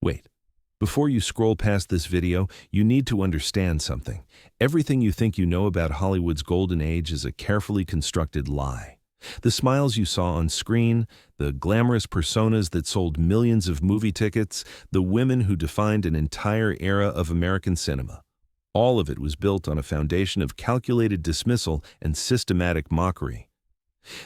Wait. Before you scroll past this video, you need to understand something. Everything you think you know about Hollywood's golden age is a carefully constructed lie. The smiles you saw on screen, the glamorous personas that sold millions of movie tickets, the women who defined an entire era of American cinema. All of it was built on a foundation of calculated dismissal and systematic mockery.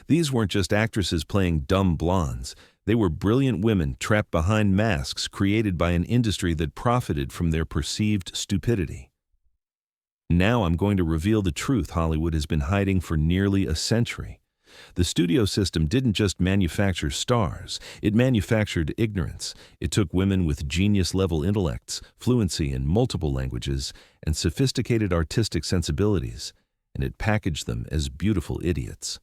These weren't just actresses playing dumb blondes. They were brilliant women trapped behind masks created by an industry that profited from their perceived stupidity. Now I'm going to reveal the truth Hollywood has been hiding for nearly a century. The studio system didn't just manufacture stars, it manufactured ignorance. It took women with genius-level intellects, fluency in multiple languages, and sophisticated artistic sensibilities, and it packaged them as beautiful idiots.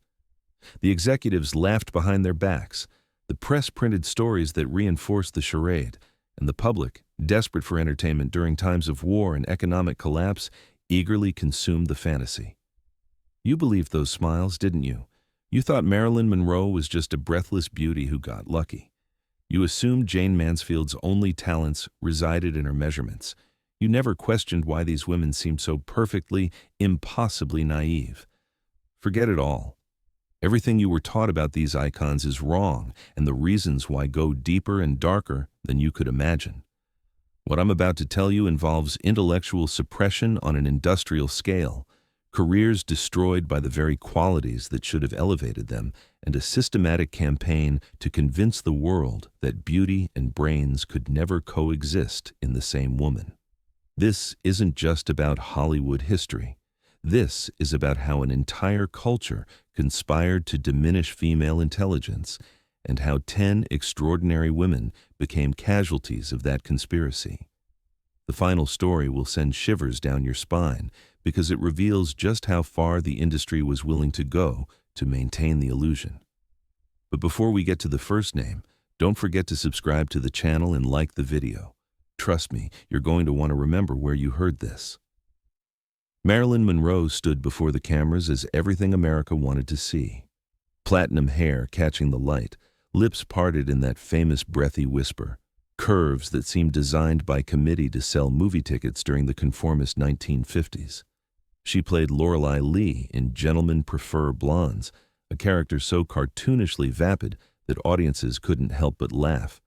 The executives laughed behind their backs. The press printed stories that reinforced the charade, and the public, desperate for entertainment during times of war and economic collapse, eagerly consumed the fantasy. You believed those smiles, didn't you? You thought Marilyn Monroe was just a breathless beauty who got lucky. You assumed Jane Mansfield's only talents resided in her measurements. You never questioned why these women seemed so perfectly, impossibly naive. Forget it all. Everything you were taught about these icons is wrong, and the reasons why go deeper and darker than you could imagine. What I'm about to tell you involves intellectual suppression on an industrial scale, careers destroyed by the very qualities that should have elevated them, and a systematic campaign to convince the world that beauty and brains could never coexist in the same woman. This isn't just about Hollywood history. This is about how an entire culture conspired to diminish female intelligence, and how 10 extraordinary women became casualties of that conspiracy. The final story will send shivers down your spine because it reveals just how far the industry was willing to go to maintain the illusion. But before we get to the first name, don't forget to subscribe to the channel and like the video. Trust me, you're going to want to remember where you heard this. Marilyn Monroe stood before the cameras as everything America wanted to see. Platinum hair catching the light, lips parted in that famous breathy whisper, curves that seemed designed by committee to sell movie tickets during the conformist 1950s. She played Lorelei Lee in Gentlemen Prefer Blondes, a character so cartoonishly vapid that audiences couldn't help but laugh.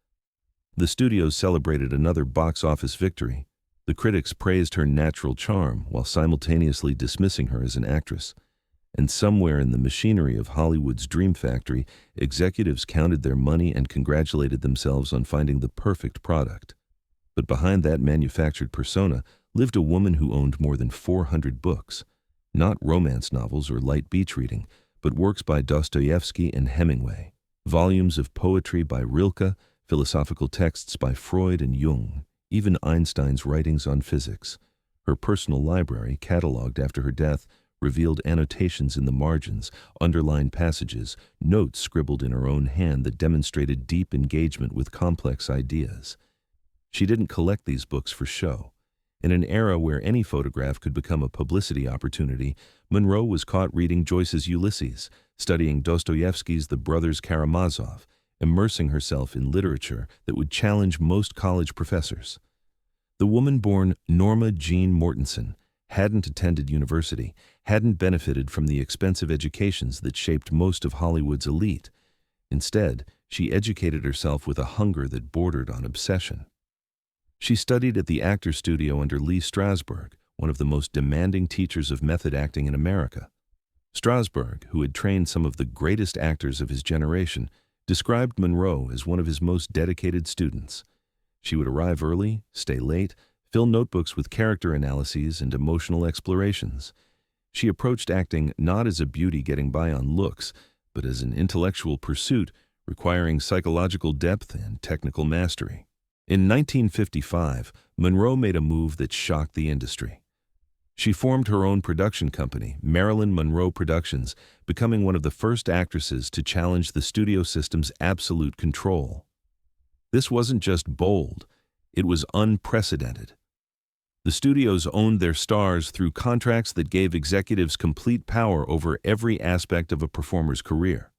The studios celebrated another box office victory. The critics praised her natural charm while simultaneously dismissing her as an actress. And somewhere in the machinery of Hollywood's dream factory, executives counted their money and congratulated themselves on finding the perfect product. But behind that manufactured persona lived a woman who owned more than 400 books. Not romance novels or light beach reading, but works by Dostoevsky and Hemingway, volumes of poetry by Rilke, philosophical texts by Freud and Jung, even Einstein's writings on physics. Her personal library, catalogued after her death, revealed annotations in the margins, underlined passages, notes scribbled in her own hand that demonstrated deep engagement with complex ideas. She didn't collect these books for show. In an era where any photograph could become a publicity opportunity, Monroe was caught reading Joyce's Ulysses, studying Dostoevsky's The Brothers Karamazov, immersing herself in literature that would challenge most college professors. The woman born Norma Jean Mortensen hadn't attended university, hadn't benefited from the expensive educations that shaped most of Hollywood's elite. Instead, she educated herself with a hunger that bordered on obsession. She studied at the Actors Studio under Lee Strasberg, one of the most demanding teachers of method acting in America. Strasberg, who had trained some of the greatest actors of his generation, described Monroe as one of his most dedicated students. She would arrive early, stay late, fill notebooks with character analyses and emotional explorations. She approached acting not as a beauty getting by on looks, but as an intellectual pursuit requiring psychological depth and technical mastery. In 1955, Monroe made a move that shocked the industry. She formed her own production company, Marilyn Monroe Productions, becoming one of the first actresses to challenge the studio system's absolute control. This wasn't just bold, it was unprecedented. The studios owned their stars through contracts that gave executives complete power over every aspect of a performer's career.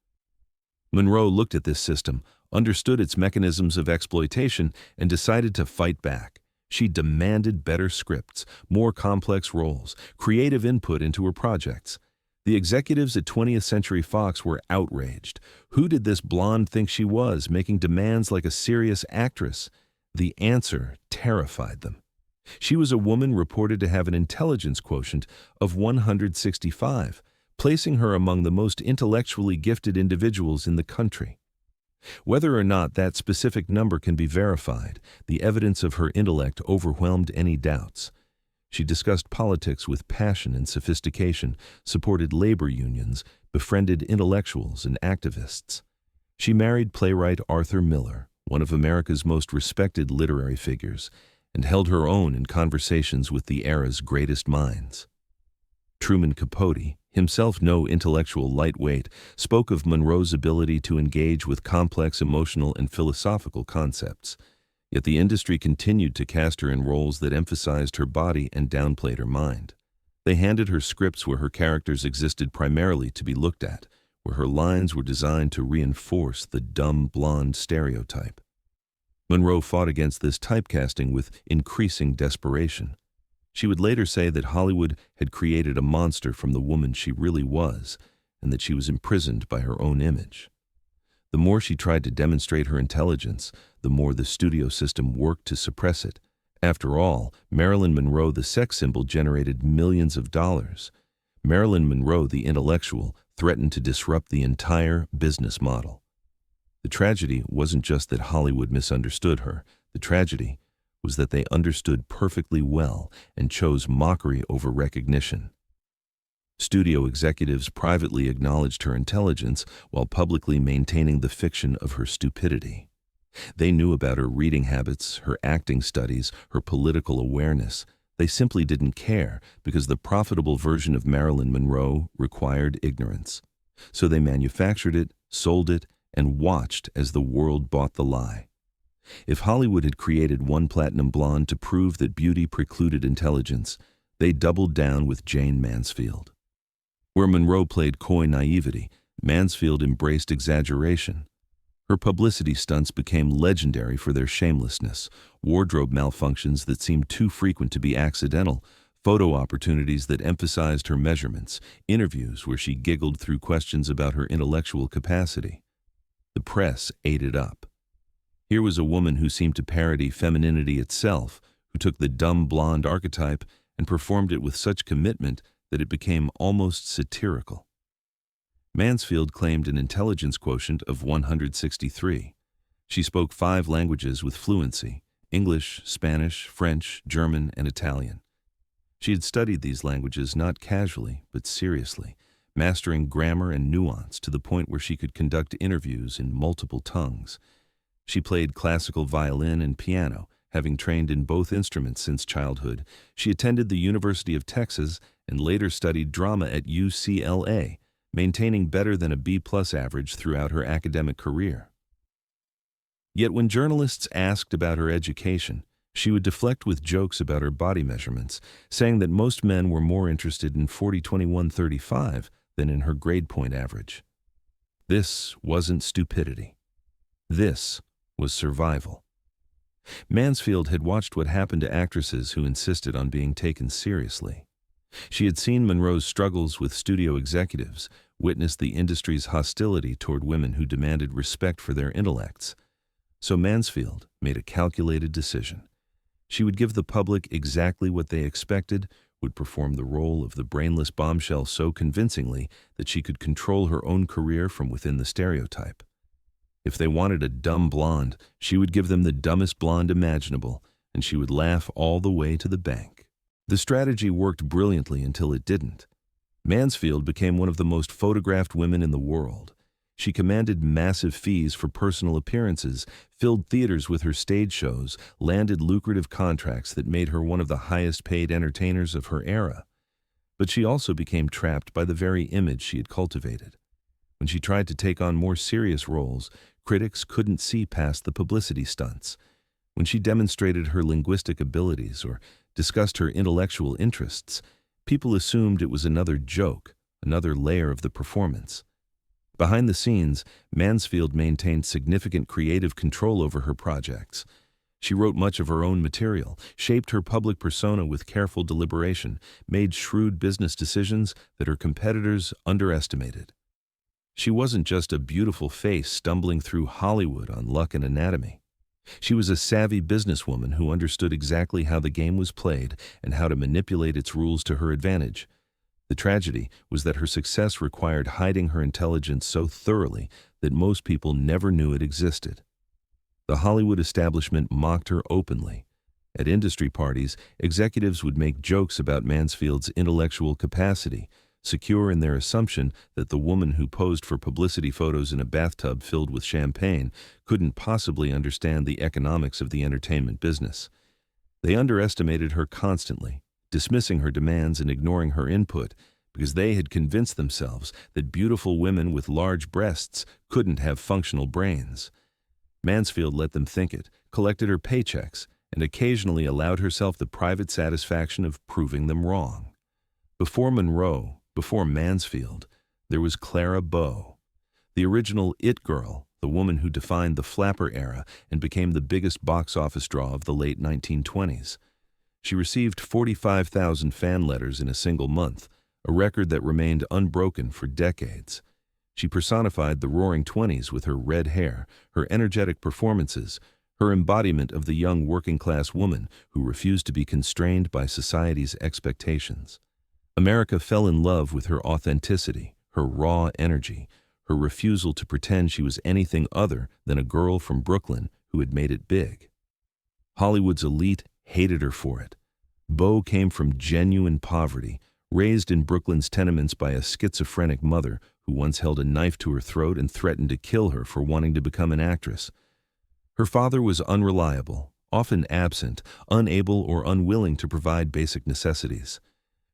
Monroe looked at this system, understood its mechanisms of exploitation, and decided to fight back. She demanded better scripts, more complex roles, creative input into her projects. The executives at 20th Century Fox were outraged. Who did this blonde think she was, making demands like a serious actress? The answer terrified them. She was a woman reported to have an intelligence quotient of 165, placing her among the most intellectually gifted individuals in the country. Whether or not that specific number can be verified, the evidence of her intellect overwhelmed any doubts. She discussed politics with passion and sophistication, supported labor unions, befriended intellectuals and activists. She married playwright Arthur Miller, one of America's most respected literary figures, and held her own in conversations with the era's greatest minds. Truman Capote, himself no intellectual lightweight, spoke of Monroe's ability to engage with complex emotional and philosophical concepts. Yet the industry continued to cast her in roles that emphasized her body and downplayed her mind. They handed her scripts where her characters existed primarily to be looked at, where her lines were designed to reinforce the dumb blonde stereotype. Monroe fought against this typecasting with increasing desperation. She would later say that Hollywood had created a monster from the woman she really was, and that she was imprisoned by her own image. The more she tried to demonstrate her intelligence, the more the studio system worked to suppress it. After all, Marilyn Monroe, the sex symbol, generated millions of dollars. Marilyn Monroe, the intellectual, threatened to disrupt the entire business model. The tragedy wasn't just that Hollywood misunderstood her. The tragedy was that they understood perfectly well and chose mockery over recognition. Studio executives privately acknowledged her intelligence while publicly maintaining the fiction of her stupidity. They knew about her reading habits, her acting studies, her political awareness. They simply didn't care because the profitable version of Marilyn Monroe required ignorance. So they manufactured it, sold it, and watched as the world bought the lie. If Hollywood had created one platinum blonde to prove that beauty precluded intelligence, they doubled down with Jane Mansfield. Where Monroe played coy naivety, Mansfield embraced exaggeration. Her publicity stunts became legendary for their shamelessness, wardrobe malfunctions that seemed too frequent to be accidental, photo opportunities that emphasized her measurements, interviews where she giggled through questions about her intellectual capacity. The press ate it up. Here was a woman who seemed to parody femininity itself, who took the dumb blonde archetype and performed it with such commitment that it became almost satirical. Mansfield claimed an intelligence quotient of 163. She spoke 5 languages with fluency: English, Spanish, French, German, and Italian. She had studied these languages not casually, but seriously, mastering grammar and nuance to the point where she could conduct interviews in multiple tongues. She played classical violin and piano, having trained in both instruments since childhood. She attended the University of Texas and later studied drama at UCLA, maintaining better than a B+ average throughout her academic career. Yet when journalists asked about her education, she would deflect with jokes about her body measurements, saying that most men were more interested in 40-21-35 than in her grade point average. This wasn't stupidity. This was survival. Mansfield had watched what happened to actresses who insisted on being taken seriously. She had seen Monroe's struggles with studio executives, witnessed the industry's hostility toward women who demanded respect for their intellects. So Mansfield made a calculated decision. She would give the public exactly what they expected, would perform the role of the brainless bombshell so convincingly that she could control her own career from within the stereotype. If they wanted a dumb blonde, she would give them the dumbest blonde imaginable, and she would laugh all the way to the bank. The strategy worked brilliantly until it didn't. Mansfield became one of the most photographed women in the world. She commanded massive fees for personal appearances, filled theaters with her stage shows, landed lucrative contracts that made her one of the highest-paid entertainers of her era. But she also became trapped by the very image she had cultivated. When she tried to take on more serious roles, critics couldn't see past the publicity stunts. When she demonstrated her linguistic abilities or discussed her intellectual interests, people assumed it was another joke, another layer of the performance. Behind the scenes, Mansfield maintained significant creative control over her projects. She wrote much of her own material, shaped her public persona with careful deliberation, made shrewd business decisions that her competitors underestimated. She wasn't just a beautiful face stumbling through Hollywood on luck and anatomy. She was a savvy businesswoman who understood exactly how the game was played and how to manipulate its rules to her advantage. The tragedy was that her success required hiding her intelligence so thoroughly that most people never knew it existed. The Hollywood establishment mocked her openly. At industry parties, executives would make jokes about Mansfield's intellectual capacity, secure in their assumption that the woman who posed for publicity photos in a bathtub filled with champagne couldn't possibly understand the economics of the entertainment business. They underestimated her constantly, dismissing her demands and ignoring her input, because they had convinced themselves that beautiful women with large breasts couldn't have functional brains. Mansfield let them think it, collected her paychecks, and occasionally allowed herself the private satisfaction of proving them wrong. Before Monroe, before Mansfield, there was Clara Bow, the original it girl, the woman who defined the flapper era and became the biggest box office draw of the late 1920s. She received 45,000 fan letters in a single month, a record that remained unbroken for decades. She personified the roaring 20s with her red hair, her energetic performances, her embodiment of the young working-class woman who refused to be constrained by society's expectations. America fell in love with her authenticity, her raw energy, her refusal to pretend she was anything other than a girl from Brooklyn who had made it big. Hollywood's elite hated her for it. Bow came from genuine poverty, raised in Brooklyn's tenements by a schizophrenic mother who once held a knife to her throat and threatened to kill her for wanting to become an actress. Her father was unreliable, often absent, unable or unwilling to provide basic necessities.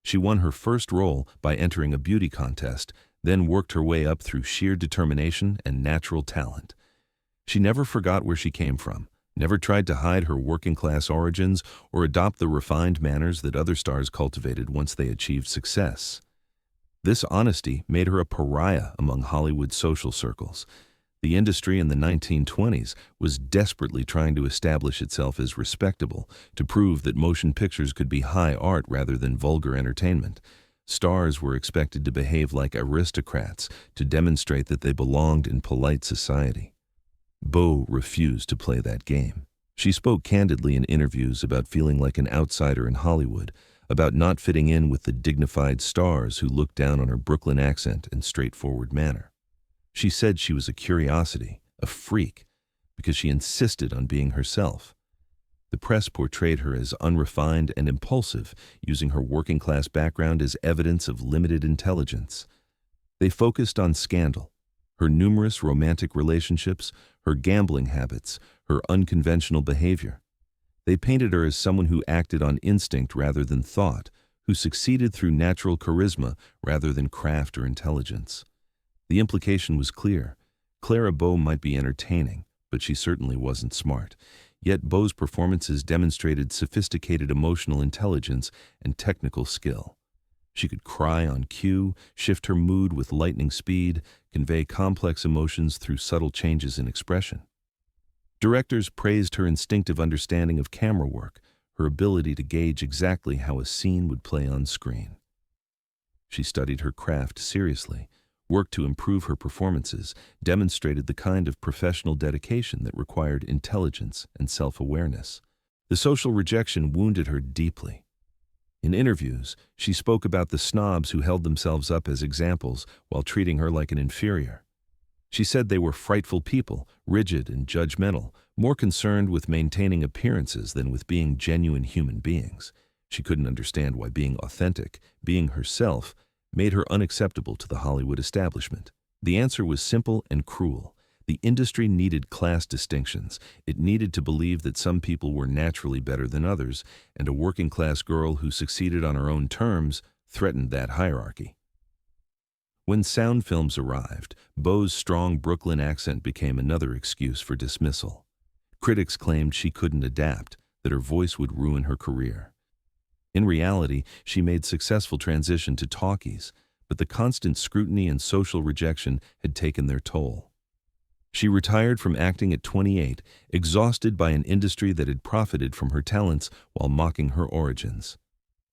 She won her first role by entering a beauty contest, then worked her way up through sheer determination and natural talent. She never forgot where she came from, never tried to hide her working-class origins or adopt the refined manners that other stars cultivated once they achieved success. This honesty made her a pariah among Hollywood's social circles. The industry in the 1920s was desperately trying to establish itself as respectable, to prove that motion pictures could be high art rather than vulgar entertainment. Stars were expected to behave like aristocrats, to demonstrate that they belonged in polite society. Bow refused to play that game. She spoke candidly in interviews about feeling like an outsider in Hollywood, about not fitting in with the dignified stars who looked down on her Brooklyn accent and straightforward manner. She said she was a curiosity, a freak, because she insisted on being herself. The press portrayed her as unrefined and impulsive, using her working-class background as evidence of limited intelligence. They focused on scandal, her numerous romantic relationships, her gambling habits, her unconventional behavior. They painted her as someone who acted on instinct rather than thought, who succeeded through natural charisma rather than craft or intelligence. The implication was clear. Clara Bow might be entertaining, but she certainly wasn't smart. Yet Bow's performances demonstrated sophisticated emotional intelligence and technical skill. She could cry on cue, shift her mood with lightning speed, convey complex emotions through subtle changes in expression. Directors praised her instinctive understanding of camera work, her ability to gauge exactly how a scene would play on screen. She studied her craft seriously, worked to improve her performances, demonstrated the kind of professional dedication that required intelligence and self-awareness. The social rejection wounded her deeply. In interviews, she spoke about the snobs who held themselves up as examples while treating her like an inferior. She said they were frightful people, rigid and judgmental, more concerned with maintaining appearances than with being genuine human beings. She couldn't understand why being authentic, being herself, made her unacceptable to the Hollywood establishment. The answer was simple and cruel. The industry needed class distinctions. It needed to believe that some people were naturally better than others, and a working-class girl who succeeded on her own terms threatened that hierarchy. When sound films arrived, Bow's strong Brooklyn accent became another excuse for dismissal. Critics claimed she couldn't adapt, that her voice would ruin her career. In reality, she made successful transition to talkies, but the constant scrutiny and social rejection had taken their toll. She retired from acting at 28, exhausted by an industry that had profited from her talents while mocking her origins.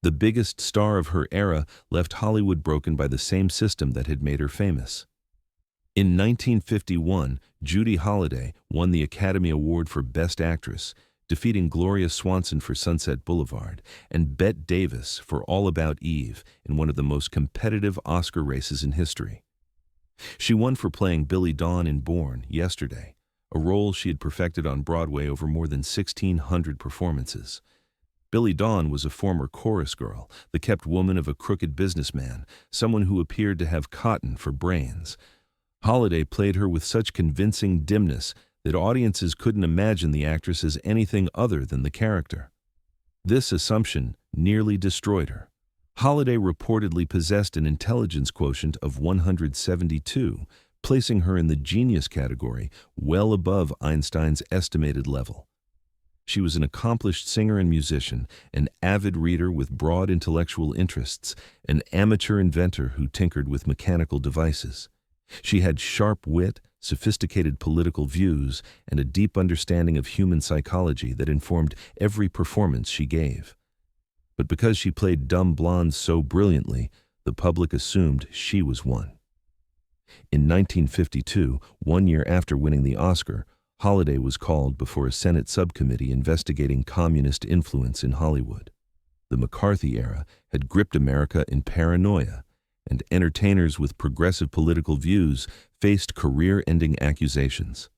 The biggest star of her era left Hollywood broken by the same system that had made her famous. In 1951, Judy Holiday won the Academy Award for Best Actress, defeating Gloria Swanson for Sunset Boulevard and Bette Davis for All About Eve in one of the most competitive Oscar races in history. She won for playing Billy Dawn in Born Yesterday, a role she had perfected on Broadway over more than 1,600 performances. Billy Dawn was a former chorus girl, the kept woman of a crooked businessman, someone who appeared to have cotton for brains. Holiday played her with such convincing dimness that audiences couldn't imagine the actress as anything other than the character. This assumption nearly destroyed her. Holiday reportedly possessed an intelligence quotient of 172, placing her in the genius category, well above Einstein's estimated level. She was an accomplished singer and musician, an avid reader with broad intellectual interests, an amateur inventor who tinkered with mechanical devices. She had sharp wit, sophisticated political views, and a deep understanding of human psychology that informed every performance she gave. But because she played dumb blondes so brilliantly, the public assumed she was one. In 1952, 1 year after winning the Oscar, Holiday was called before a Senate subcommittee investigating communist influence in Hollywood. The McCarthy era had gripped America in paranoia, and entertainers with progressive political views faced career-ending accusations.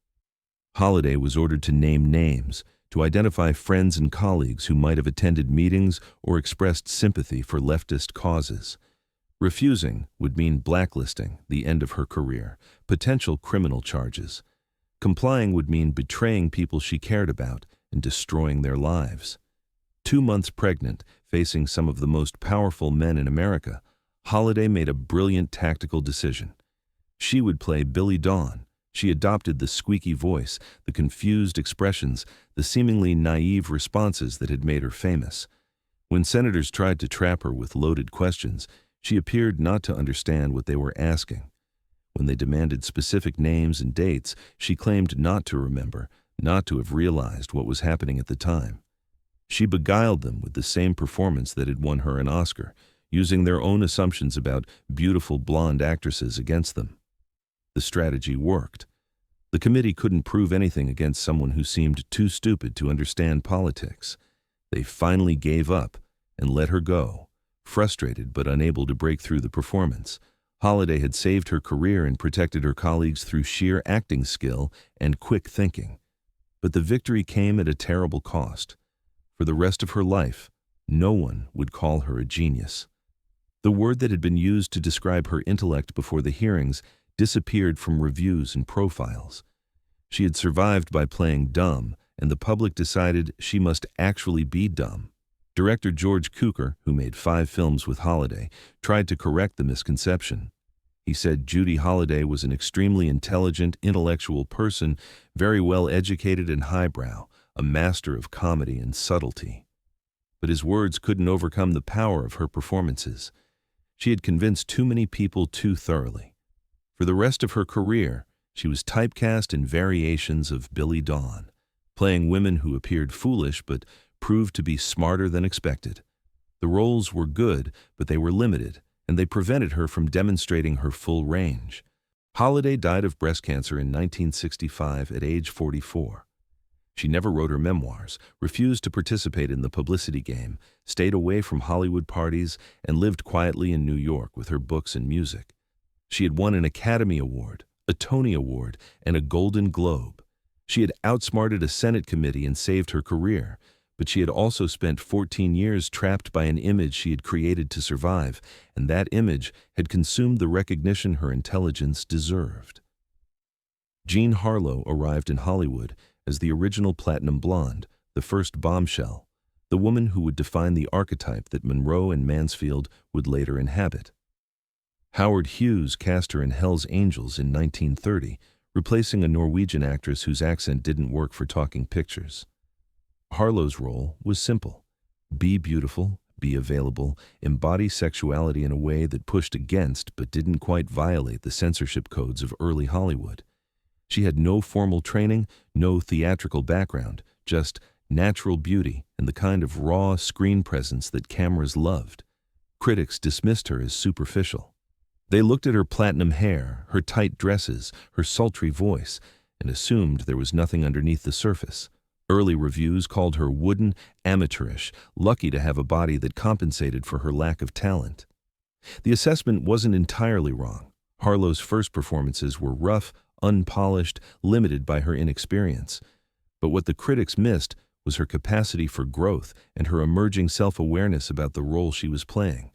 Holiday was ordered to name names, to identify friends and colleagues who might have attended meetings or expressed sympathy for leftist causes. Refusing would mean blacklisting, the end of her career, potential criminal charges. Complying would mean betraying people she cared about and destroying their lives. 2 months pregnant, facing some of the most powerful men in America, Holiday made a brilliant tactical decision. She would play Billy Dawn. She adopted the squeaky voice, the confused expressions, the seemingly naive responses that had made her famous. When senators tried to trap her with loaded questions, she appeared not to understand what they were asking. When they demanded specific names and dates, she claimed not to remember, not to have realized what was happening at the time. She beguiled them with the same performance that had won her an Oscar, using their own assumptions about beautiful blonde actresses against them. The strategy worked. The committee couldn't prove anything against someone who seemed too stupid to understand politics. They finally gave up and let her go, frustrated but unable to break through the performance. Holiday had saved her career and protected her colleagues through sheer acting skill and quick thinking. But the victory came at a terrible cost. For the rest of her life, no one would call her a genius. The word that had been used to describe her intellect before the hearings disappeared from reviews and profiles. She had survived by playing dumb, and the public decided she must actually be dumb. Director George Cukor, who made 5 films with Holiday, tried to correct the misconception. He said Judy Holiday was an extremely intelligent, intellectual person, very well educated and highbrow, a master of comedy and subtlety. But his words couldn't overcome the power of her performances. She had convinced too many people too thoroughly. For the rest of her career, she was typecast in variations of Billy Dawn, playing women who appeared foolish but proved to be smarter than expected. The roles were good, but they were limited, and they prevented her from demonstrating her full range. Holiday died of breast cancer in 1965 at age 44. She never wrote her memoirs, refused to participate in the publicity game, stayed away from Hollywood parties, and lived quietly in New York with her books and music. She had won an Academy Award, a Tony Award, and a Golden Globe. She had outsmarted a Senate committee and saved her career, but she had also spent 14 years trapped by an image she had created to survive, and that image had consumed the recognition her intelligence deserved. Jean Harlow arrived in Hollywood as the original platinum blonde, the first bombshell, the woman who would define the archetype that Monroe and Mansfield would later inhabit. Howard Hughes cast her in Hell's Angels in 1930, replacing a Norwegian actress whose accent didn't work for talking pictures. Harlow's role was simple: be beautiful, be available, embody sexuality in a way that pushed against but didn't quite violate the censorship codes of early Hollywood. She had no formal training, no theatrical background, just natural beauty and the kind of raw screen presence that cameras loved. Critics dismissed her as superficial. They looked at her platinum hair, her tight dresses, her sultry voice, and assumed there was nothing underneath the surface. Early reviews called her wooden, amateurish, lucky to have a body that compensated for her lack of talent. The assessment wasn't entirely wrong. Harlow's first performances were rough, unpolished, limited by her inexperience. But what the critics missed was her capacity for growth and her emerging self-awareness about the role she was playing.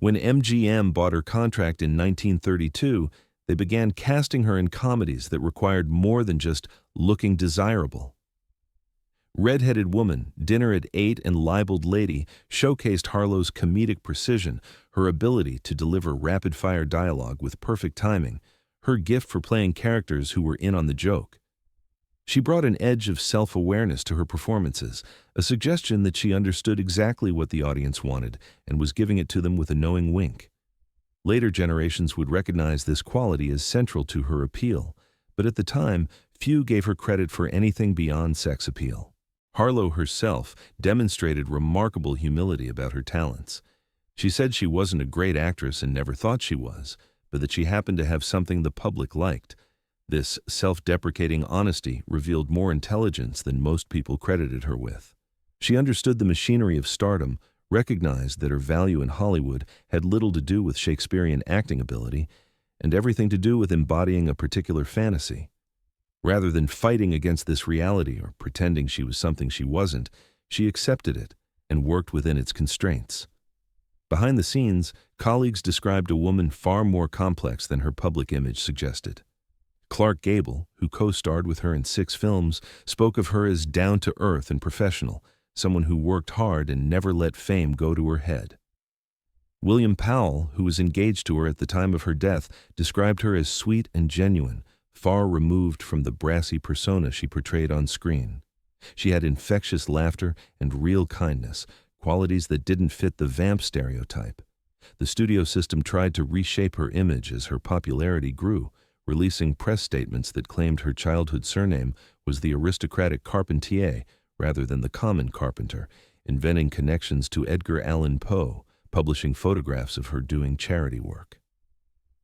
When MGM bought her contract in 1932, they began casting her in comedies that required more than just looking desirable. Red-Headed Woman, Dinner at 8, and Libeled Lady showcased Harlow's comedic precision, her ability to deliver rapid-fire dialogue with perfect timing, her gift for playing characters who were in on the joke. She brought an edge of self-awareness to her performances, a suggestion that she understood exactly what the audience wanted and was giving it to them with a knowing wink. Later generations would recognize this quality as central to her appeal, but at the time, few gave her credit for anything beyond sex appeal. Harlow herself demonstrated remarkable humility about her talents. She said she wasn't a great actress and never thought she was, but that she happened to have something the public liked. This self-deprecating honesty revealed more intelligence than most people credited her with. She understood the machinery of stardom, recognized that her value in Hollywood had little to do with Shakespearean acting ability and everything to do with embodying a particular fantasy. Rather than fighting against this reality or pretending she was something she wasn't, she accepted it and worked within its constraints. Behind the scenes, colleagues described a woman far more complex than her public image suggested. Clark Gable, who co-starred with her in 6 films, spoke of her as down-to-earth and professional, someone who worked hard and never let fame go to her head. William Powell, who was engaged to her at the time of her death, described her as sweet and genuine, far removed from the brassy persona she portrayed on screen. She had infectious laughter and real kindness, qualities that didn't fit the vamp stereotype. The studio system tried to reshape her image as her popularity grew, releasing press statements that claimed her childhood surname was the aristocratic Carpentier rather than the common Carpenter, inventing connections to Edgar Allan Poe, publishing photographs of her doing charity work.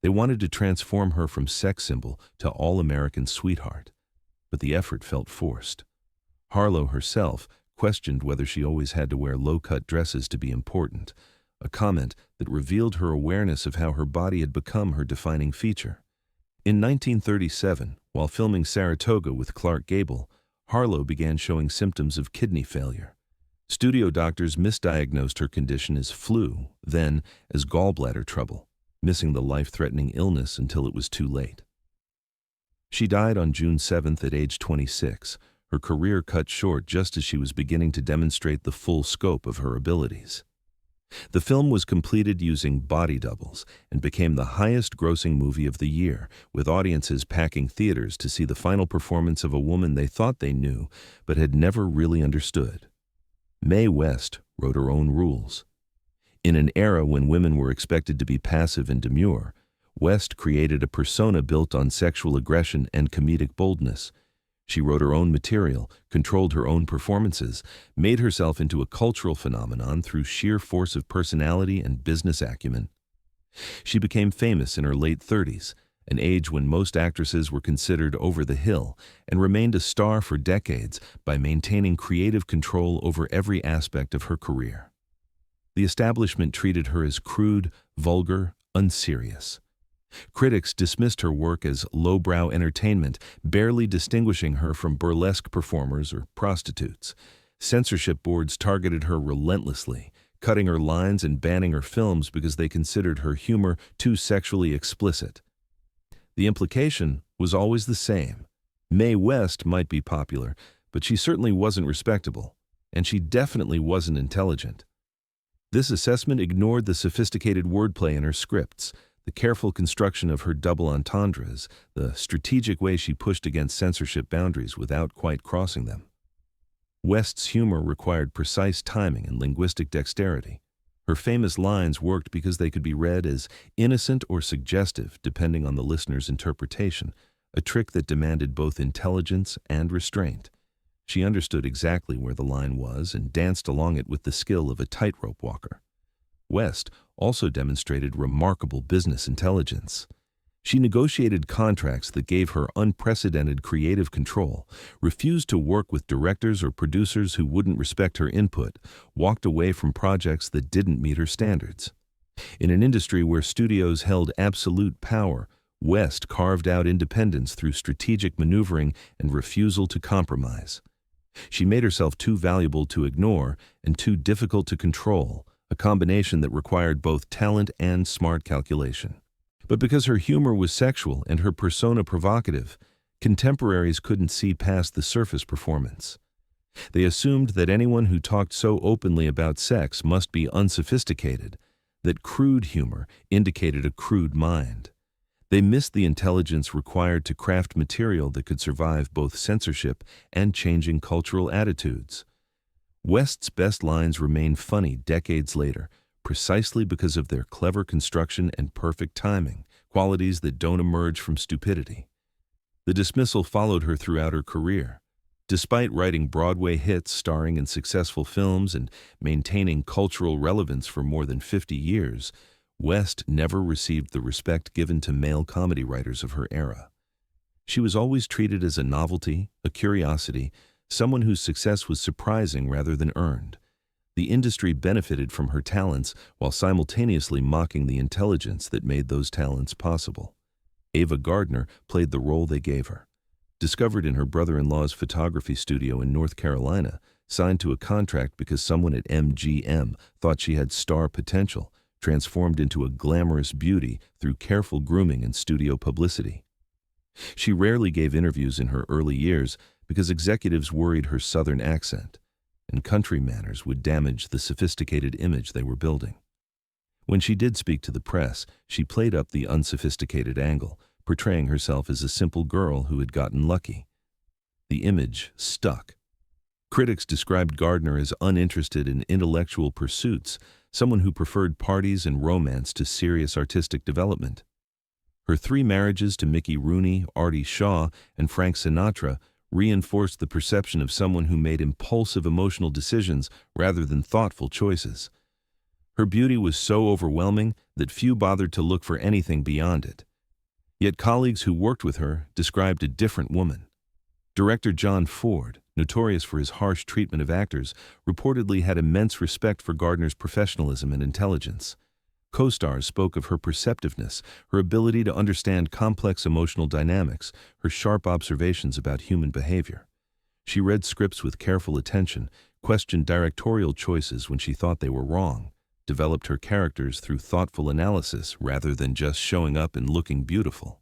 They wanted to transform her from sex symbol to all-American sweetheart, but the effort felt forced. Harlow herself questioned whether she always had to wear low-cut dresses to be important, a comment that revealed her awareness of how her body had become her defining feature. In 1937, while filming Saratoga with Clark Gable, Harlow began showing symptoms of kidney failure. Studio doctors misdiagnosed her condition as flu, then as gallbladder trouble, missing the life-threatening illness until it was too late. She died on June 7th at age 26, her career cut short just as she was beginning to demonstrate the full scope of her abilities. The film was completed using body doubles and became the highest-grossing movie of the year, with audiences packing theaters to see the final performance of a woman they thought they knew but had never really understood. Mae West wrote her own rules. In an era when women were expected to be passive and demure, West created a persona built on sexual aggression and comedic boldness. She wrote her own material, controlled her own performances, made herself into a cultural phenomenon through sheer force of personality and business acumen. She became famous in her late 30s, an age when most actresses were considered over the hill, and remained a star for decades by maintaining creative control over every aspect of her career. The establishment treated her as crude, vulgar, unserious. Critics dismissed her work as lowbrow entertainment, barely distinguishing her from burlesque performers or prostitutes. Censorship boards targeted her relentlessly, cutting her lines and banning her films because they considered her humor too sexually explicit. The implication was always the same. Mae West might be popular, but she certainly wasn't respectable, and she definitely wasn't intelligent. This assessment ignored the sophisticated wordplay in her scripts, the careful construction of her double entendres, the strategic way she pushed against censorship boundaries without quite crossing them. West's humor required precise timing and linguistic dexterity. Her famous lines worked because they could be read as innocent or suggestive, depending on the listener's interpretation, a trick that demanded both intelligence and restraint. She understood exactly where the line was and danced along it with the skill of a tightrope walker. West also demonstrated remarkable business intelligence. She negotiated contracts that gave her unprecedented creative control, refused to work with directors or producers who wouldn't respect her input, walked away from projects that didn't meet her standards. In an industry where studios held absolute power, West carved out independence through strategic maneuvering and refusal to compromise. She made herself too valuable to ignore and too difficult to control, a combination that required both talent and smart calculation. But because her humor was sexual and her persona provocative, contemporaries couldn't see past the surface performance. They assumed that anyone who talked so openly about sex must be unsophisticated, that crude humor indicated a crude mind. They missed the intelligence required to craft material that could survive both censorship and changing cultural attitudes. West's best lines remain funny decades later, precisely because of their clever construction and perfect timing, qualities that don't emerge from stupidity. The dismissal followed her throughout her career. Despite writing Broadway hits, starring in successful films, and maintaining cultural relevance for more than 50 years, West never received the respect given to male comedy writers of her era. She was always treated as a novelty, a curiosity, someone whose success was surprising rather than earned. The industry benefited from her talents while simultaneously mocking the intelligence that made those talents possible. Ava Gardner played the role they gave her. Discovered in her brother-in-law's photography studio in North Carolina, signed to a contract because someone at MGM thought she had star potential, transformed into a glamorous beauty through careful grooming and studio publicity. She rarely gave interviews in her early years because executives worried her Southern accent, and country manners would damage the sophisticated image they were building. When she did speak to the press, she played up the unsophisticated angle, portraying herself as a simple girl who had gotten lucky. The image stuck. Critics described Gardner as uninterested in intellectual pursuits, someone who preferred parties and romance to serious artistic development. Her 3 marriages to Mickey Rooney, Artie Shaw, and Frank Sinatra reinforced the perception of someone who made impulsive emotional decisions rather than thoughtful choices. Her beauty was so overwhelming that few bothered to look for anything beyond it. Yet colleagues who worked with her described a different woman. Director John Ford, notorious for his harsh treatment of actors, reportedly had immense respect for Gardner's professionalism and intelligence. Co-stars spoke of her perceptiveness, her ability to understand complex emotional dynamics, her sharp observations about human behavior. She read scripts with careful attention, questioned directorial choices when she thought they were wrong, developed her characters through thoughtful analysis rather than just showing up and looking beautiful.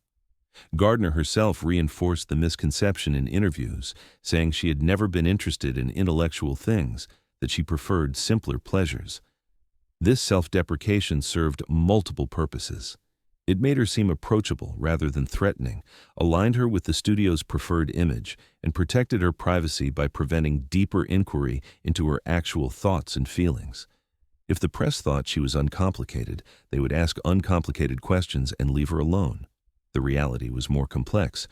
Gardner herself reinforced the misconception in interviews, saying she had never been interested in intellectual things, that she preferred simpler pleasures. This self-deprecation served multiple purposes. It made her seem approachable rather than threatening, aligned her with the studio's preferred image, and protected her privacy by preventing deeper inquiry into her actual thoughts and feelings. If the press thought she was uncomplicated, they would ask uncomplicated questions and leave her alone. The reality was more complex.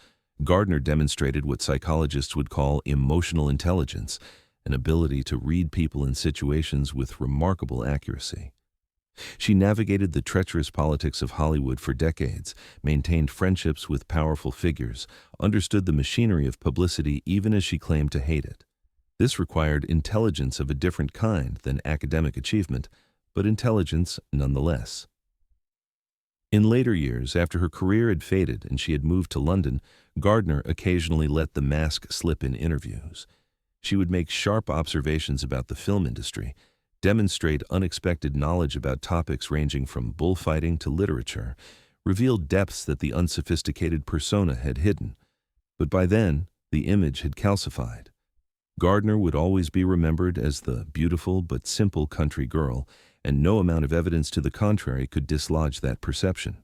Gardner demonstrated what psychologists would call emotional intelligence, an ability to read people and situations with remarkable accuracy. She navigated the treacherous politics of Hollywood for decades, maintained friendships with powerful figures, understood the machinery of publicity even as she claimed to hate it. This required intelligence of a different kind than academic achievement, but intelligence nonetheless. In later years, after her career had faded and she had moved to London, Gardner occasionally let the mask slip in interviews. She would make sharp observations about the film industry, demonstrate unexpected knowledge about topics ranging from bullfighting to literature, reveal depths that the unsophisticated persona had hidden. But by then, the image had calcified. Gardner would always be remembered as the beautiful but simple country girl, and no amount of evidence to the contrary could dislodge that perception.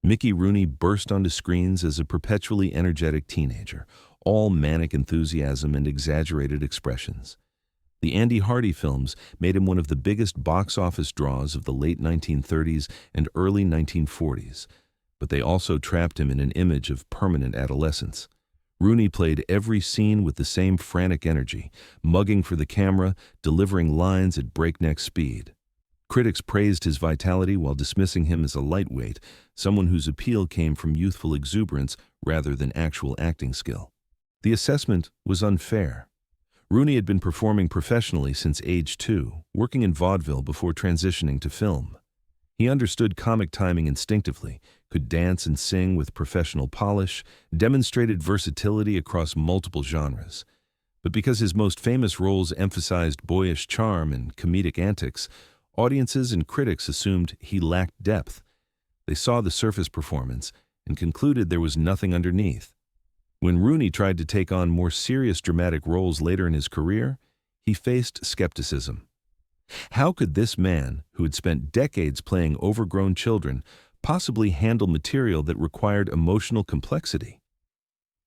Mickey Rooney burst onto screens as a perpetually energetic teenager, all manic enthusiasm and exaggerated expressions. The Andy Hardy films made him one of the biggest box office draws of the late 1930s and early 1940s, but they also trapped him in an image of permanent adolescence. Rooney played every scene with the same frantic energy, mugging for the camera, delivering lines at breakneck speed. Critics praised his vitality while dismissing him as a lightweight, someone whose appeal came from youthful exuberance rather than actual acting skill. The assessment was unfair. Rooney had been performing professionally since age 2, working in vaudeville before transitioning to film. He understood comic timing instinctively, could dance and sing with professional polish, demonstrated versatility across multiple genres. But because his most famous roles emphasized boyish charm and comedic antics, audiences and critics assumed he lacked depth. They saw the surface performance and concluded there was nothing underneath. When Rooney tried to take on more serious dramatic roles later in his career, he faced skepticism. How could this man, who had spent decades playing overgrown children, possibly handle material that required emotional complexity?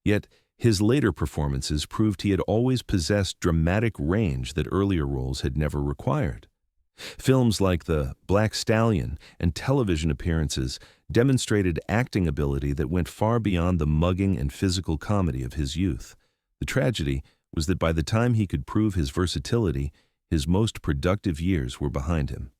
Yet, his later performances proved he had always possessed dramatic range that earlier roles had never required. Films like The Black Stallion and television appearances demonstrated acting ability that went far beyond the mugging and physical comedy of his youth. The tragedy was that by the time he could prove his versatility, his most productive years were behind him.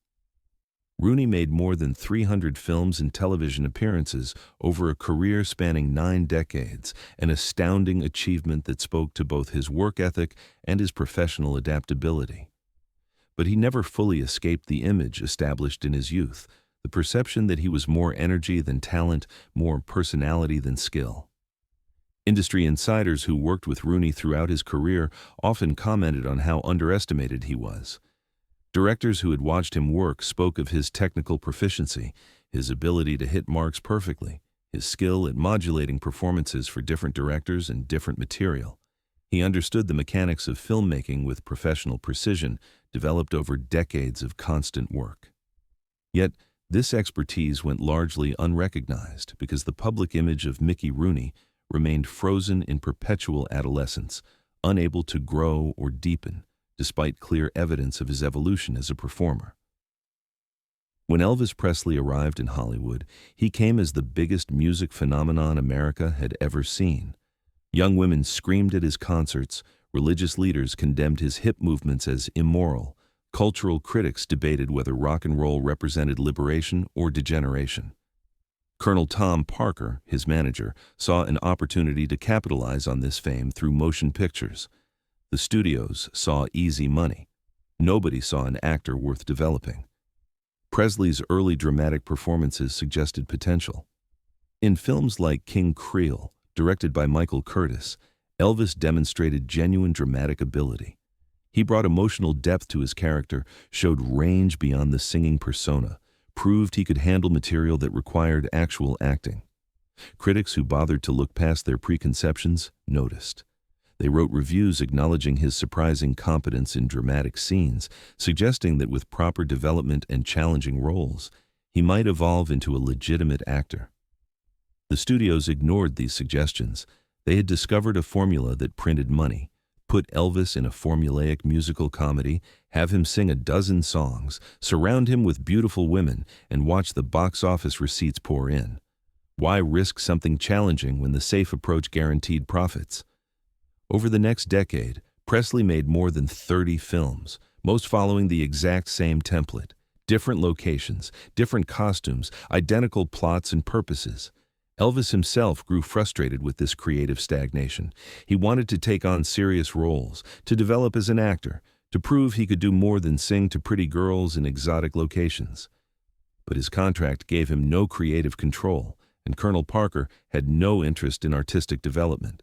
Rooney made more than 300 films and television appearances over a career spanning 9 decades, an astounding achievement that spoke to both his work ethic and his professional adaptability. But he never fully escaped the image established in his youth, the perception that he was more energy than talent, more personality than skill. Industry insiders who worked with Rooney throughout his career often commented on how underestimated he was. Directors who had watched him work spoke of his technical proficiency, his ability to hit marks perfectly, his skill at modulating performances for different directors and different material. He understood the mechanics of filmmaking with professional precision, developed over decades of constant work. Yet, this expertise went largely unrecognized because the public image of Mickey Rooney remained frozen in perpetual adolescence, unable to grow or deepen, despite clear evidence of his evolution as a performer. When Elvis Presley arrived in Hollywood, he came as the biggest music phenomenon America had ever seen. Young women screamed at his concerts, religious leaders condemned his hip movements as immoral, cultural critics debated whether rock and roll represented liberation or degeneration. Colonel Tom Parker, his manager, saw an opportunity to capitalize on this fame through motion pictures. The studios saw easy money. Nobody saw an actor worth developing. Presley's early dramatic performances suggested potential. In films like King Creole, directed by Michael Curtis, Elvis demonstrated genuine dramatic ability. He brought emotional depth to his character, showed range beyond the singing persona, proved he could handle material that required actual acting. Critics who bothered to look past their preconceptions noticed. They wrote reviews acknowledging his surprising competence in dramatic scenes, suggesting that with proper development and challenging roles, he might evolve into a legitimate actor. The studios ignored these suggestions. They had discovered a formula that printed money. Put Elvis in a formulaic musical comedy, have him sing a dozen songs, surround him with beautiful women, and watch the box office receipts pour in. Why risk something challenging when the safe approach guaranteed profits? Over the next decade, Presley made more than 30 films, most following the exact same template. Different locations, different costumes, identical plots and purposes. Elvis himself grew frustrated with this creative stagnation. He wanted to take on serious roles, to develop as an actor, to prove he could do more than sing to pretty girls in exotic locations. But his contract gave him no creative control, and Colonel Parker had no interest in artistic development.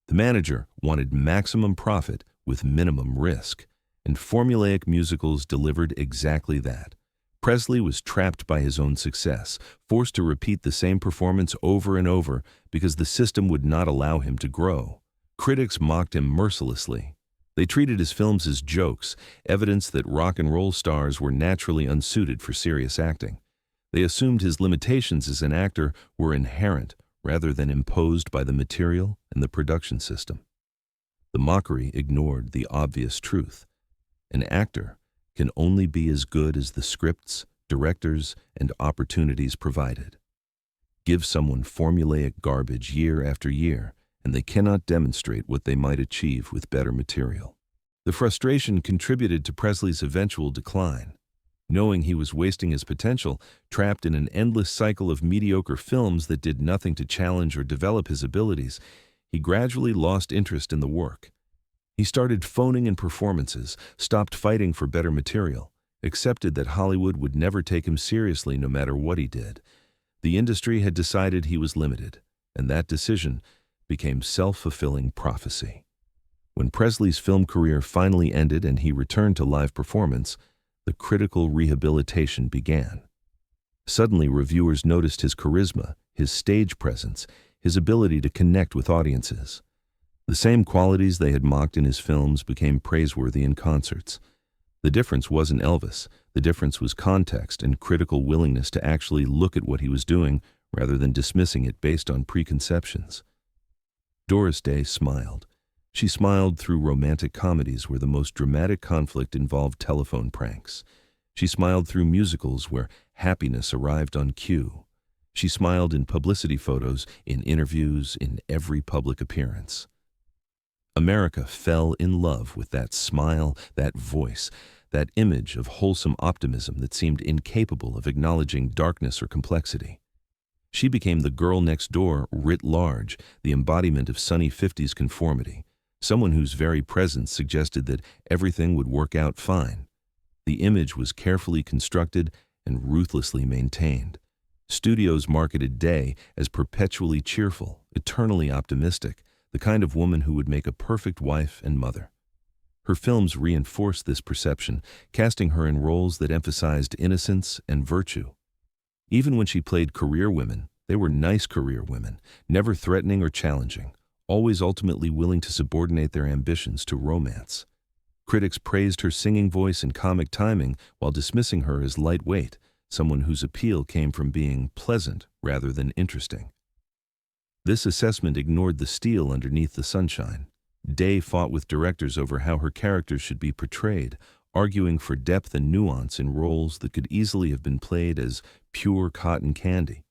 The manager wanted maximum profit with minimum risk, and formulaic musicals delivered exactly that. Presley was trapped by his own success, forced to repeat the same performance over and over because the system would not allow him to grow. Critics mocked him mercilessly. They treated his films as jokes, evidence that rock and roll stars were naturally unsuited for serious acting. They assumed his limitations as an actor were inherent rather than imposed by the material and the production system. The mockery ignored the obvious truth. An actor can only be as good as the scripts, directors, and opportunities provided. Give someone formulaic garbage year after year, and they cannot demonstrate what they might achieve with better material. The frustration contributed to Presley's eventual decline. Knowing he was wasting his potential, trapped in an endless cycle of mediocre films that did nothing to challenge or develop his abilities, he gradually lost interest in the work. He started phoning in performances, stopped fighting for better material, accepted that Hollywood would never take him seriously no matter what he did. The industry had decided he was limited, and that decision became self-fulfilling prophecy. When Presley's film career finally ended and he returned to live performance, the critical rehabilitation began. Suddenly, reviewers noticed his charisma, his stage presence, his ability to connect with audiences. The same qualities they had mocked in his films became praiseworthy in concerts. The difference wasn't Elvis. The difference was context and critical willingness to actually look at what he was doing rather than dismissing it based on preconceptions. Doris Day smiled. She smiled through romantic comedies where the most dramatic conflict involved telephone pranks. She smiled through musicals where happiness arrived on cue. She smiled in publicity photos, in interviews, in every public appearance. America fell in love with that smile, that voice, that image of wholesome optimism that seemed incapable of acknowledging darkness or complexity. She became the girl next door writ large, the embodiment of sunny 50s conformity, someone whose very presence suggested that everything would work out fine. The image was carefully constructed and ruthlessly maintained. Studios marketed Day as perpetually cheerful, eternally optimistic, the kind of woman who would make a perfect wife and mother. Her films reinforced this perception, casting her in roles that emphasized innocence and virtue. Even when she played career women, they were nice career women, never threatening or challenging, always ultimately willing to subordinate their ambitions to romance. Critics praised her singing voice and comic timing while dismissing her as lightweight, someone whose appeal came from being pleasant rather than interesting. This assessment ignored the steel underneath the sunshine. Day fought with directors over how her characters should be portrayed, arguing for depth and nuance in roles that could easily have been played as pure cotton candy.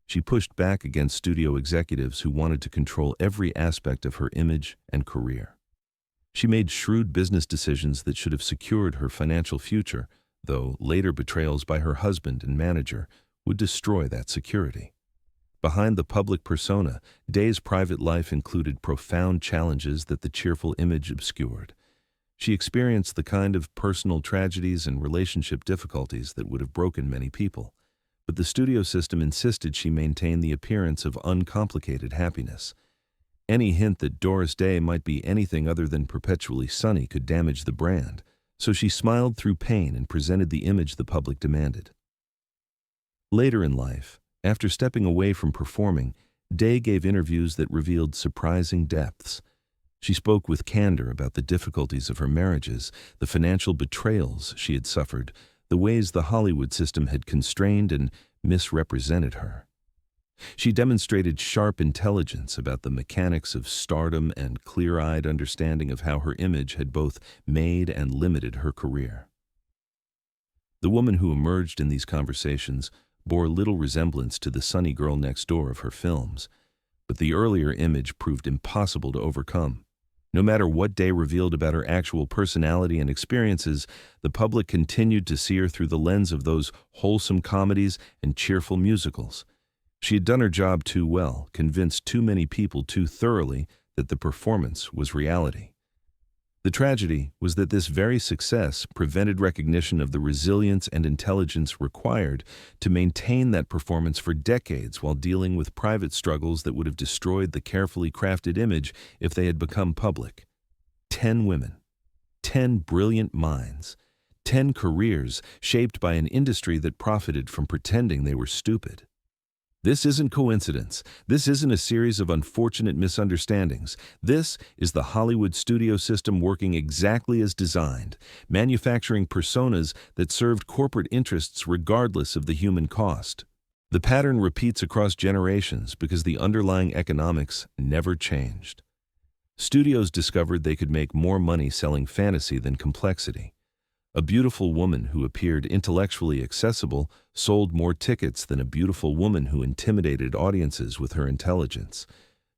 She pushed back against studio executives who wanted to control every aspect of her image and career. She made shrewd business decisions that should have secured her financial future, though later betrayals by her husband and manager would destroy that security. Behind the public persona, Day's private life included profound challenges that the cheerful image obscured. She experienced the kind of personal tragedies and relationship difficulties that would have broken many people, but the studio system insisted she maintain the appearance of uncomplicated happiness. Any hint that Doris Day might be anything other than perpetually sunny could damage the brand, so she smiled through pain and presented the image the public demanded. Later in life, after stepping away from performing, Day gave interviews that revealed surprising depths. She spoke with candor about the difficulties of her marriages, the financial betrayals she had suffered, the ways the Hollywood system had constrained and misrepresented her. She demonstrated sharp intelligence about the mechanics of stardom and clear-eyed understanding of how her image had both made and limited her career. The woman who emerged in these conversations bore little resemblance to the sunny girl next door of her films, but the earlier image proved impossible to overcome. No matter what Day revealed about her actual personality and experiences, the public continued to see her through the lens of those wholesome comedies and cheerful musicals. She had done her job too well, convinced too many people too thoroughly that the performance was reality. The tragedy was that this very success prevented recognition of the resilience and intelligence required to maintain that performance for decades while dealing with private struggles that would have destroyed the carefully crafted image if they had become public. 10 women, 10 brilliant minds, 10 careers shaped by an industry that profited from pretending they were stupid. This isn't coincidence. This isn't a series of unfortunate misunderstandings. This is the Hollywood studio system working exactly as designed, manufacturing personas that served corporate interests regardless of the human cost. The pattern repeats across generations because the underlying economics never changed. Studios discovered they could make more money selling fantasy than complexity. A beautiful woman who appeared intellectually accessible sold more tickets than a beautiful woman who intimidated audiences with her intelligence.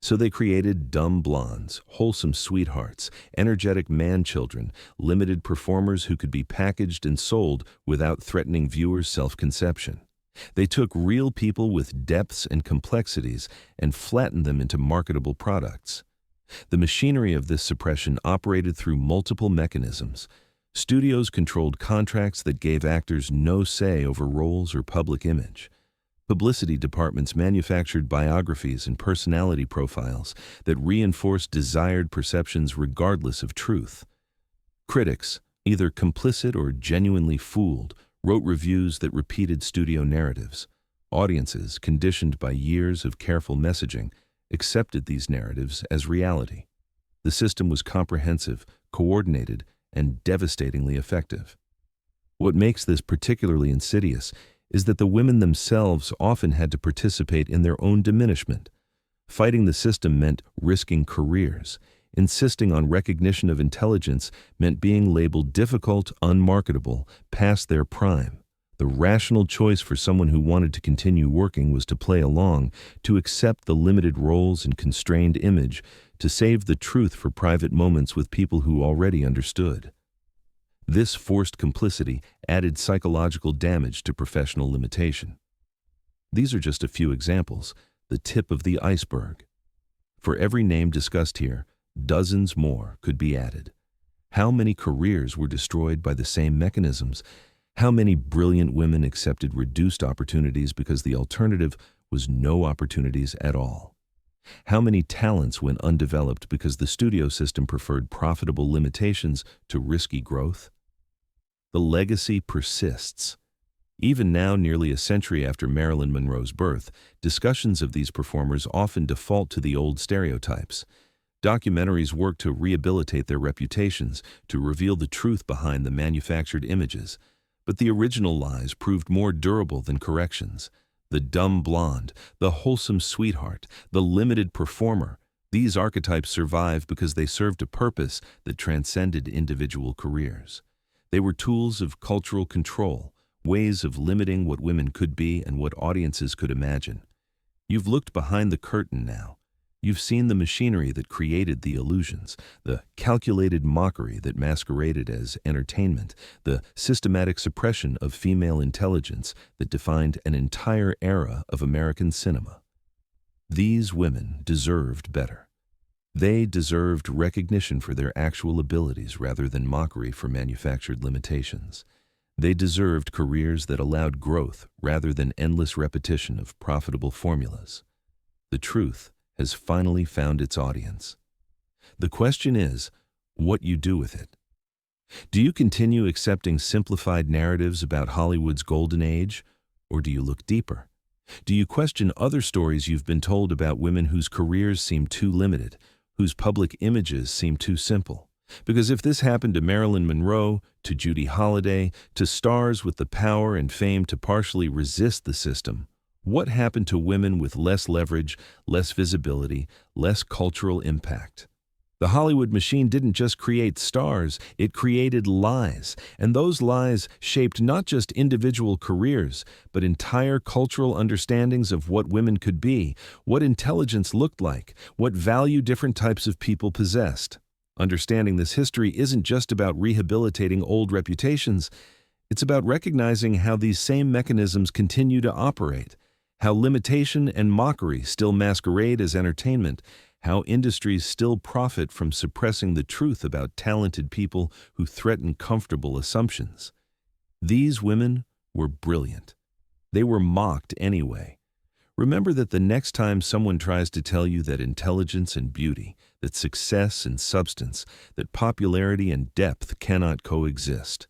So they created dumb blondes, wholesome sweethearts, energetic man-children, limited performers who could be packaged and sold without threatening viewers' self-conception. They took real people with depths and complexities and flattened them into marketable products. The machinery of this suppression operated through multiple mechanisms. Studios controlled contracts that gave actors no say over roles or public image. Publicity departments manufactured biographies and personality profiles that reinforced desired perceptions regardless of truth. Critics, either complicit or genuinely fooled, wrote reviews that repeated studio narratives. Audiences, conditioned by years of careful messaging, accepted these narratives as reality. The system was comprehensive, coordinated, and devastatingly effective. What makes this particularly insidious is that the women themselves often had to participate in their own diminishment. Fighting the system meant risking careers. Insisting on recognition of intelligence meant being labeled difficult, unmarketable, past their prime. The rational choice for someone who wanted to continue working was to play along, to accept the limited roles and constrained image, to save the truth for private moments with people who already understood. This forced complicity added psychological damage to professional limitation. These are just a few examples, the tip of the iceberg. For every name discussed here, dozens more could be added. How many careers were destroyed by the same mechanisms? How many brilliant women accepted reduced opportunities because the alternative was no opportunities at all? How many talents went undeveloped because the studio system preferred profitable limitations to risky growth? The legacy persists. Even now, nearly a century after Marilyn Monroe's birth, discussions of these performers often default to the old stereotypes. Documentaries work to rehabilitate their reputations, to reveal the truth behind the manufactured images. But the original lies proved more durable than corrections. The dumb blonde, the wholesome sweetheart, the limited performer, these archetypes survive because they served a purpose that transcended individual careers. They were tools of cultural control, ways of limiting what women could be and what audiences could imagine. You've looked behind the curtain now. You've seen the machinery that created the illusions, the calculated mockery that masqueraded as entertainment, the systematic suppression of female intelligence that defined an entire era of American cinema. These women deserved better. They deserved recognition for their actual abilities rather than mockery for manufactured limitations. They deserved careers that allowed growth rather than endless repetition of profitable formulas. The truth has finally found its audience. The question is, what you do with it. Do you continue accepting simplified narratives about Hollywood's golden age, or do you look deeper? Do you question other stories you've been told about women whose careers seem too limited, whose public images seem too simple? Because if this happened to Marilyn Monroe, to Judy Holiday, to stars with the power and fame to partially resist the system, what happened to women with less leverage, less visibility, less cultural impact? The Hollywood machine didn't just create stars, it created lies. And those lies shaped not just individual careers, but entire cultural understandings of what women could be, what intelligence looked like, what value different types of people possessed. Understanding this history isn't just about rehabilitating old reputations, it's about recognizing how these same mechanisms continue to operate. How limitation and mockery still masquerade as entertainment, how industries still profit from suppressing the truth about talented people who threaten comfortable assumptions. These women were brilliant. They were mocked anyway. Remember that the next time someone tries to tell you that intelligence and beauty, that success and substance, that popularity and depth cannot coexist,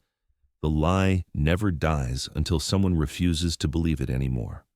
the lie never dies until someone refuses to believe it anymore.